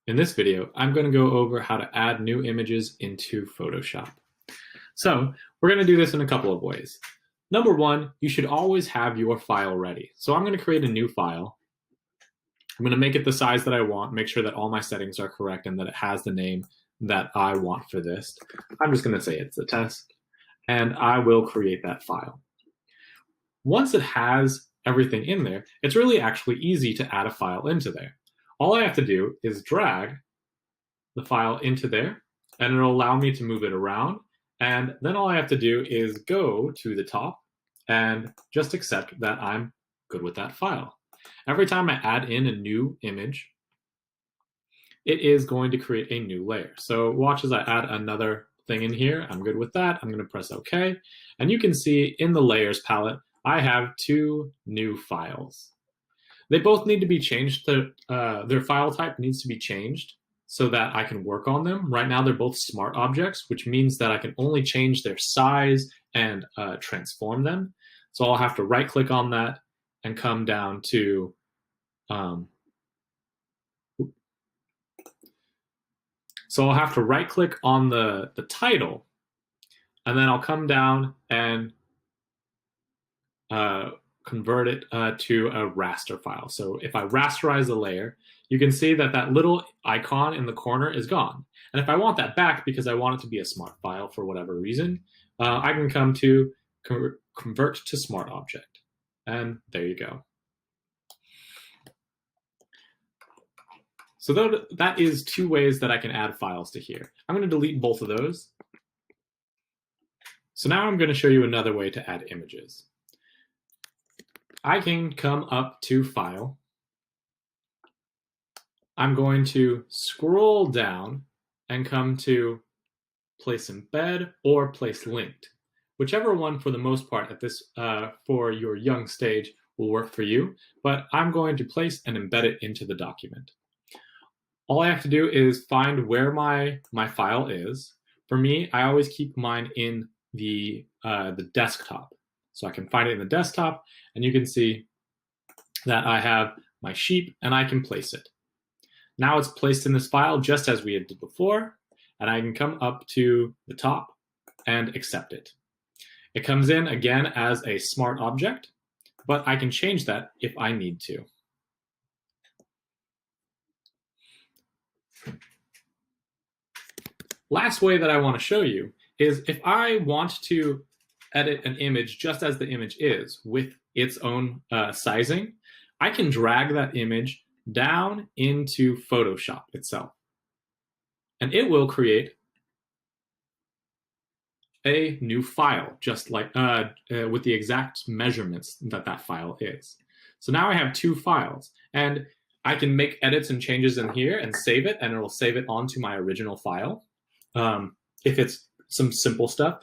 In this video, I'm going to go over how to add new images into Photoshop. So we're going to do this in a couple of ways. Number one, you should always have your file ready. So I'm going to create a new file. I'm going to make it the size that I want, make sure that all my settings are correct and that it has the name that I want for this. I'm just going to say it's a test, and I will create that file. Once it has everything in there, it's really actually easy to add a file into there. All I have to do is drag the file into there, and it'll allow me to move it around. And then all I have to do is go to the top and just accept that I'm good with that file. Every time I add in a new image, it is going to create a new layer. So watch as I add another thing in here. I'm good with that. I'm going to press OK. And you can see in the layers palette, I have two new files. They both need to be changed. Their file type needs to be changed so that I can work on them. Right now, they're both smart objects, which means that I can only change their size and transform them. So I'll have to right-click on that and come down to so I'll have to right-click on the title, and then I'll come down and convert it to a raster file. So if I rasterize the layer, you can see that that little icon in the corner is gone. And if I want that back because I want it to be a smart file for whatever reason, I can come to convert to smart object. And there you go. So that is two ways that I can add files to here. I'm going to delete both of those. So now I'm going to show you another way to add images. I can come up to File. I'm going to scroll down and come to Place Embed or Place Linked. Whichever one, for the most part, at this for your young stage will work for you, but I'm going to place and embed it into the document. All I have to do is find where my file is. For me, I always keep mine in the desktop. So I can find it in the desktop, and you can see that I have my sheep, and I can place it. Now it's placed in this file just as we had did before, and I can come up to the top and accept it. It comes in again as a smart object, but I can change that if I need to. Last way that I want to show you is if I want to edit an image just as the image is with its own sizing, I can drag that image down into Photoshop itself. And it will create a new file, just like with the exact measurements that that file is. So now I have two files, and I can make edits and changes in here and save it, and it'll save it onto my original file. If it's some simple stuff.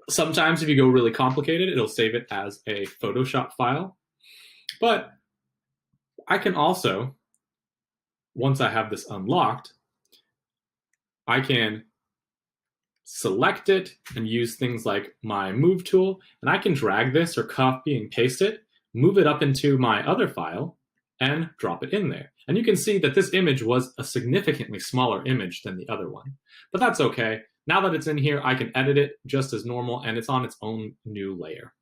Sometimes if you go really complicated, it'll save it as a Photoshop file. But I can also, once I have this unlocked, I can select it and use things like my move tool, and I can drag this or copy and paste it, move it up into my other file, and drop it in there. And you can see that this image was a significantly smaller image than the other one. But that's okay. Now that it's in here, I can edit it just as normal, and it's on its own new layer.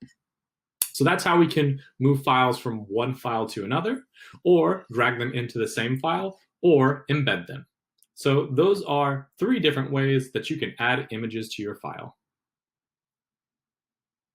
So that's how we can move files from one file to another, or drag them into the same file, or embed them. So those are three different ways that you can add images to your file.